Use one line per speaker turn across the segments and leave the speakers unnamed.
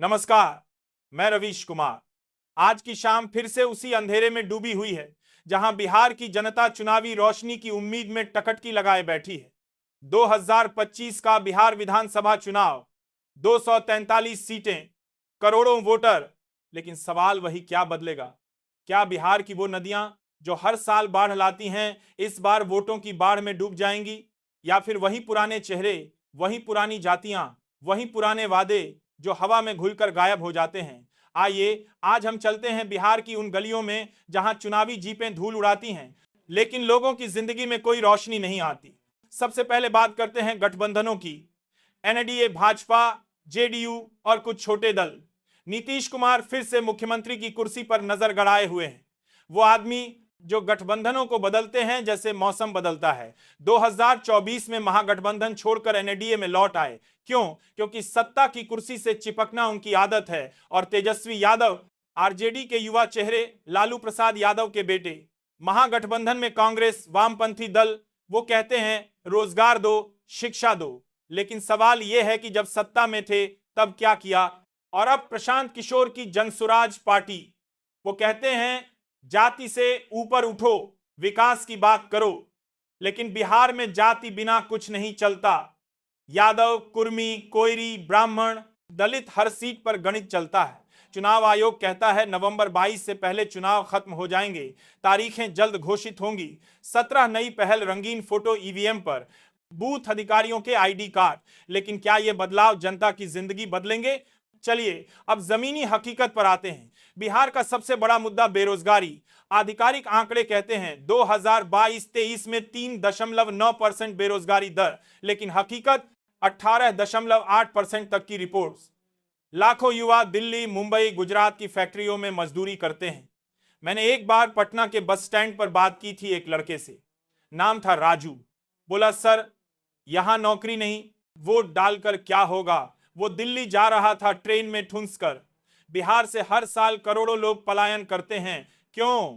नमस्कार, मैं रवीश कुमार। आज की शाम फिर से उसी अंधेरे में डूबी हुई है जहां बिहार की जनता चुनावी रोशनी की उम्मीद में टकटकी लगाए बैठी है। 2025 का बिहार विधानसभा चुनाव, 243 सीटें, करोड़ों वोटर, लेकिन सवाल वही, क्या बदलेगा? क्या बिहार की वो नदियां जो हर साल बाढ़ लाती हैं इस बार वोटों की बाढ़ में डूब जाएंगी, या फिर वही पुराने चेहरे, वही पुरानी जातियां, वही पुराने वादे जो हवा में घुलकर गायब हो जाते हैं? आइए आज हम चलते हैं बिहार की उन गलियों में जहां चुनावी जीपें धूल उड़ाती हैं लेकिन लोगों की जिंदगी में कोई रोशनी नहीं आती। सबसे पहले बात करते हैं गठबंधनों की। एनडीए, भाजपा, जेडीयू और कुछ छोटे दल। नीतीश कुमार फिर से मुख्यमंत्री की कुर्सी पर नजर गड़ाए हुए हैं। वो आदमी जो गठबंधनों को बदलते हैं जैसे मौसम बदलता है। 2024 में महागठबंधन छोड़कर एनडीए में लौट आए। क्यों? क्योंकि सत्ता की कुर्सी से चिपकना उनकी आदत है। और तेजस्वी यादव, आरजेडी के युवा चेहरे, लालू प्रसाद यादव के बेटे, महागठबंधन में कांग्रेस, वामपंथी दल, वो कहते हैं रोजगार दो, शिक्षा दो। लेकिन सवाल यह है कि जब सत्ता में थे तब क्या किया? और अब प्रशांत किशोर की जनसुराज पार्टी, वो कहते हैं जाति से ऊपर उठो, विकास की बात करो। लेकिन बिहार में जाति बिना कुछ नहीं चलता। यादव, कुर्मी, कोयरी, ब्राह्मण, दलित, हर सीट पर गणित चलता है। चुनाव आयोग कहता है नवंबर 22 से पहले चुनाव खत्म हो जाएंगे, तारीखें जल्द घोषित होंगी। 17 नई पहल, रंगीन फोटो ईवीएम पर, बूथ अधिकारियों के आईडी कार्ड। लेकिन क्या यह बदलाव जनता की जिंदगी बदलेंगे? चलिए अब जमीनी हकीकत पर आते हैं। बिहार का सबसे बड़ा मुद्दा बेरोजगारी। आधिकारिक आंकड़े कहते हैं 2022-23 में 3.9% बेरोजगारी दर, लेकिन हकीकत 18.8% तक की रिपोर्ट्स। लाखों युवा दिल्ली, मुंबई, गुजरात की फैक्ट्रियों में मजदूरी करते हैं। मैंने एक बार पटना के बस स्टैंड पर बात की थी एक लड़के से, नाम था राजू। बोला सर यहां नौकरी नहीं, वोट डालकर क्या होगा? वो दिल्ली जा रहा था ट्रेन में ठुंस कर। बिहार से हर साल करोड़ों लोग पलायन करते हैं। क्यों?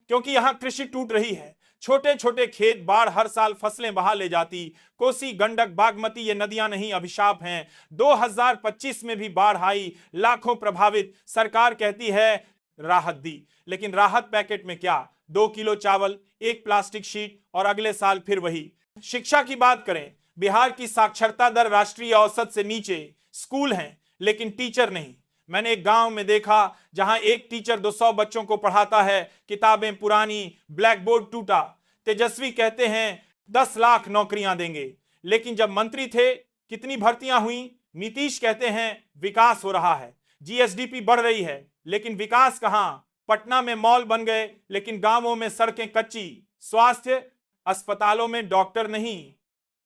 क्योंकि यहां कृषि टूट रही है। छोटे छोटे खेत, बाढ़ हर साल फसलें बहा ले जाती। कोसी, गंडक, बागमती ये नदियां नहीं, अभिशाप हैं। 2025 में भी बाढ़ आई, लाखों प्रभावित। सरकार कहती है राहत दी, लेकिन राहत पैकेट में क्या? 2 किलो चावल, एक प्लास्टिक शीट, और अगले साल फिर वही। शिक्षा की बात करें, बिहार की साक्षरता दर राष्ट्रीय औसत से नीचे। स्कूल हैं लेकिन टीचर नहीं। मैंने एक गांव में देखा जहां एक टीचर 200 बच्चों को पढ़ाता है। किताबें पुरानी, ब्लैक बोर्ड टूटा। तेजस्वी कहते हैं 10 लाख नौकरियां देंगे, लेकिन जब मंत्री थे कितनी भर्तियां हुई? नीतीश कहते हैं विकास हो रहा है, जीएसडीपी बढ़ रही है, लेकिन विकास कहां? पटना में मॉल बन गए लेकिन गांवों में सड़कें कच्ची। स्वास्थ्य, अस्पतालों में डॉक्टर नहीं,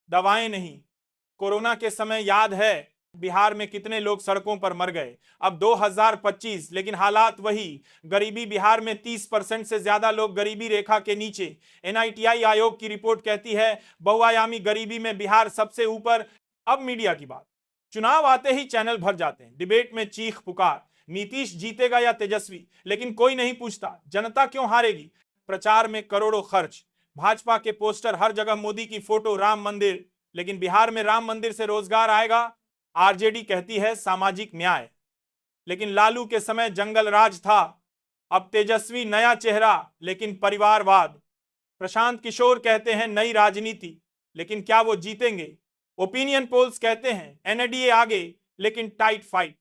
दवाएं नहीं। कोरोना के समय याद है बिहार में कितने लोग सड़कों पर मर गए। अब 2025, लेकिन हालात वही। गरीबी बिहार में 30% से ज्यादा लोग गरीबी रेखा के नीचे। एनआईटीआई आयोग की रिपोर्ट कहती है बहुआयामी गरीबी में बिहार सबसे ऊपर। अब मीडिया की बात। चुनाव आते ही चैनल भर जाते हैं, डिबेट में चीख पुकार, नीतीश जीतेगा या तेजस्वी, लेकिन कोई नहीं पूछता जनता क्यों हारेगी। प्रचार में करोड़ों खर्च, भाजपा के पोस्टर, हर जगह मोदी की फोटो, राम मंदिर, लेकिन बिहार में राम मंदिर से रोजगार आएगा? आरजेडी कहती है सामाजिक न्याय, लेकिन लालू के समय जंगल राज था। अब तेजस्वी नया चेहरा लेकिन परिवारवाद। प्रशांत किशोर कहते हैं नई राजनीति, लेकिन क्या वो जीतेंगे? ओपिनियन पोल्स कहते हैं एनडीए आगे लेकिन टाइट फाइट।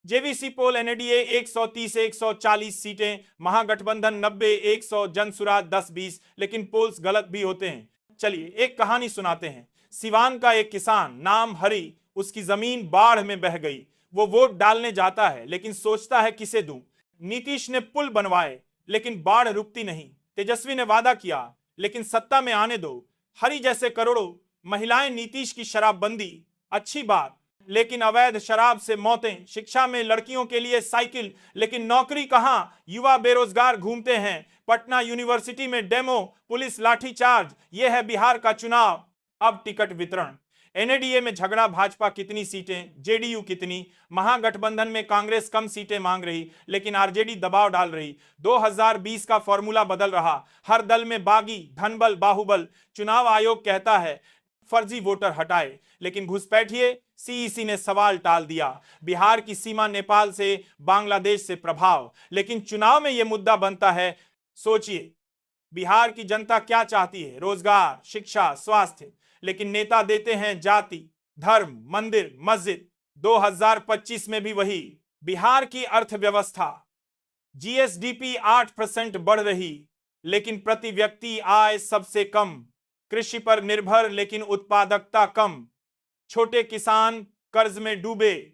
जेवीसी पोल एनडीए 130 से 140 सीटें, महागठबंधन 90, 100, जनसुराज 10-20, लेकिन पोल्स गलत भी होते हैं। चलिए एक कहानी सुनाते हैं। सिवान का एक किसान, नाम हरि, उसकी जमीन बाढ़ में बह गई। वो वोट डालने जाता है लेकिन सोचता है किसे दूं। नीतीश ने पुल बनवाए लेकिन बाढ़ रुकती नहीं। तेजस्वी ने वादा किया लेकिन सत्ता में आने दो। हरि जैसे करोड़ों। महिलाएं, नीतीश की शराबबंदी, अच्छी बात, लेकिन अवैध शराब से मौतें। शिक्षा में लड़कियों के लिए साइकिल, लेकिन नौकरी कहां? युवा बेरोजगार घूमते हैं। पटना यूनिवर्सिटी में डेमो, पुलिस लाठीचार्ज। यह है बिहार का चुनाव। अब टिकट वितरण। एनडीए में झगड़ा, भाजपा कितनी सीटें, जेडीयू कितनी। महागठबंधन में कांग्रेस कम सीटें मांग रही लेकिन आरजेडी दबाव डाल रही। 2020 का फॉर्मूला बदल रहा, हर दल में बागी, धनबल, बाहुबल। चुनाव आयोग कहता है फर्जी वोटर हटाए, लेकिन घुसपैठिए सीईसी ने सवाल टाल दिया। बिहार की सीमा नेपाल से, बांग्लादेश से प्रभाव, लेकिन चुनाव में यह मुद्दा बनता है। सोचिए, बिहार की जनता क्या चाहती है? रोजगार, शिक्षा, स्वास्थ्य, लेकिन नेता देते हैं जाति, धर्म, मंदिर, मस्जिद। 2025 में भी वही। बिहार की अर्थव्यवस्था, जीएसडीपी 8% बढ़ रही, लेकिन प्रति व्यक्ति आय सबसे कम। कृषि पर निर्भर लेकिन उत्पादकता कम। छोटे किसान कर्ज में डूबे।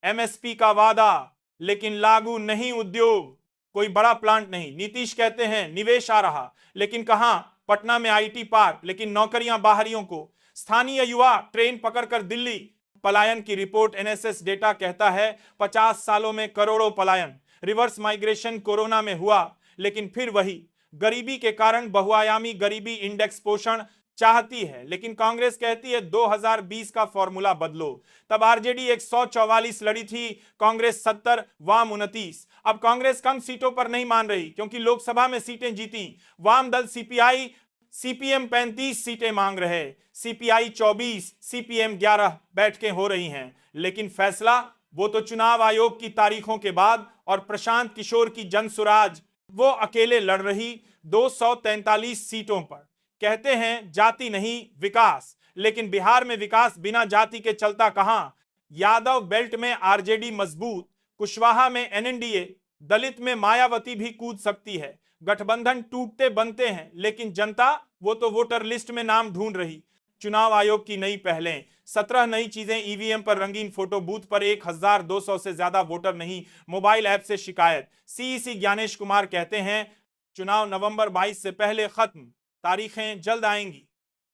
एमएसपी का वादा लेकिन लागू नहीं उद्योग, कोई बड़ा प्लांट नहीं। नीतीश कहते हैं निवेश आ रहा, लेकिन कहां? पटना में आईटी पार्क, लेकिन नौकरियां बाहरियों को। स्थानीय युवा ट्रेन पकड़कर दिल्ली। पलायन की रिपोर्ट एनएसएस डेटा कहता है 50 सालों में करोड़ों पलायन। रिवर्स माइग्रेशन कोरोना में हुआ, लेकिन फिर वही। गरीबी के कारण बहुआयामी गरीबी इंडेक्स पोषण चाहती है, लेकिन कांग्रेस कहती है 2020 का फॉर्मूला बदलो। तब आरजेडी 144 लड़ी थी, कांग्रेस 70, वाम 29। अब कांग्रेस कम सीटों पर नहीं मान रही, क्योंकि लोकसभा में सीटें जीती। वाम दल सीपीआई, सीपीएम 35 सीटें मांग रहे, सीपीआई 24, सीपीएम 11 बैठकें हो रही हैं। लेकिन फैसला वो तो चुनाव आयोग की तारीखों के बाद। और प्रशांत किशोर की जनसुराज, वो अकेले लड़ रही 243 सीटों पर। कहते हैं जाति नहीं विकास, लेकिन बिहार में विकास बिना जाति के चलता कहां? यादव बेल्ट में आरजेडी मजबूत, कुशवाहा में एनएनडीए, दलित में मायावती भी कूद सकती है। गठबंधन टूटते बनते हैं, लेकिन जनता वो तो वोटर लिस्ट में नाम ढूंढ रही। चुनाव आयोग की नई पहलें, 17 नई चीजें। ईवीएम पर रंगीन फोटो, बूथ पर 1200 से ज्यादा वोटर नहीं, मोबाइल ऐप से शिकायत। सीईसी ज्ञानेश कुमार कहते हैं चुनाव नवंबर 22 से पहले खत्म, तारीखें जल्द आएंगी।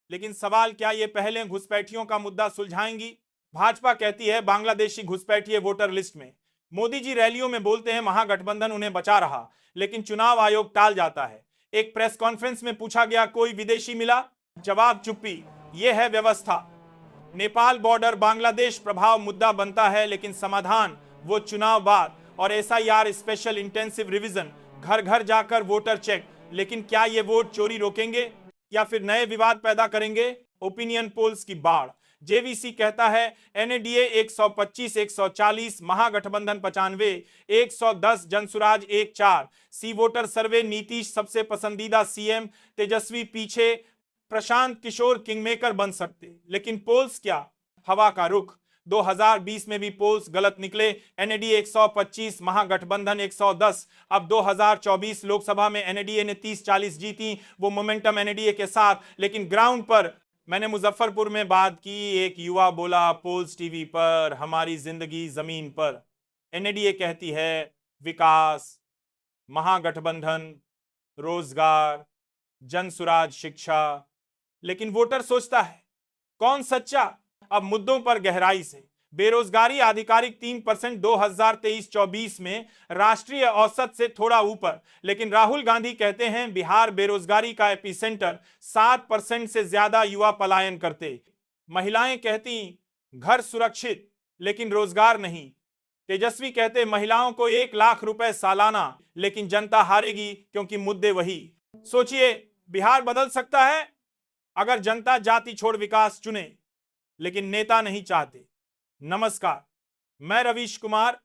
लेकिन सवाल, क्या ये पहले घुसपैठियों का मुद्दा सुलझाएंगी? भाजपा कहती है बांग्लादेशी घुसपैठिए वोटर लिस्ट में। मोदी जी रैलियों में बोलते हैं महागठबंधन उन्हें बचा रहा, लेकिन चुनाव आयोग टाल जाता है। एक प्रेस कॉन्फ्रेंस में पूछा गया कोई विदेशी मिला? जवाब चुप्पी। यह है व्यवस्था। नेपाल बॉर्डर, बांग्लादेश प्रभाव मुद्दा बनता है, लेकिन समाधान वो चुनाव बाद। और एसआईआर स्पेशल इंटेंसिव रिवीजन, घर घर जाकर वोटर चेक। लेकिन क्या ये वोट चोरी रोकेंगे या फिर नए विवाद पैदा करेंगे? ओपिनियन पोल्स की बाढ़। जेवीसी कहता है एनडीए 125, 140, महागठबंधन 95, 110, जनसुराज 14। सी वोटर सर्वे, नीतीश सबसे पसंदीदा सीएम, तेजस्वी पीछे, प्रशांत किशोर किंगमेकर बन सकते। लेकिन पोल्स क्या? हवा का रुख। 2020 में भी पोल्स गलत निकले। एनडीए 125, महागठबंधन 110। अब 2024 लोकसभा में एनडीए ने 30-40 जीती, वो मोमेंटम एनडीए के साथ। लेकिन ग्राउंड पर, मैंने मुजफ्फरपुर में बात की, एक युवा बोला पोल्स टीवी पर, हमारी जिंदगी जमीन पर। एनडीए कहती है विकास, महागठबंधन रोजगार, जनसुराज शिक्षा। लेकिन वोटर सोचता है कौन सच्चा? अब मुद्दों पर गहराई से। बेरोजगारी आधिकारिक 3% 2023-24 में, राष्ट्रीय औसत से थोड़ा ऊपर। लेकिन राहुल गांधी कहते हैं बिहार बेरोजगारी का एपिसेंटर, 7% से ज्यादा युवा पलायन करते। महिलाएं कहती घर सुरक्षित लेकिन रोजगार नहीं। तेजस्वी कहते महिलाओं को 1 लाख रुपए सालाना, लेकिन जनता हारेगी क्योंकि मुद्दे वही। सोचिए, बिहार बदल सकता है अगर जनता जाति छोड़ विकास चुने, लेकिन नेता नहीं चाहते। नमस्कार, मैं रवीश कुमार,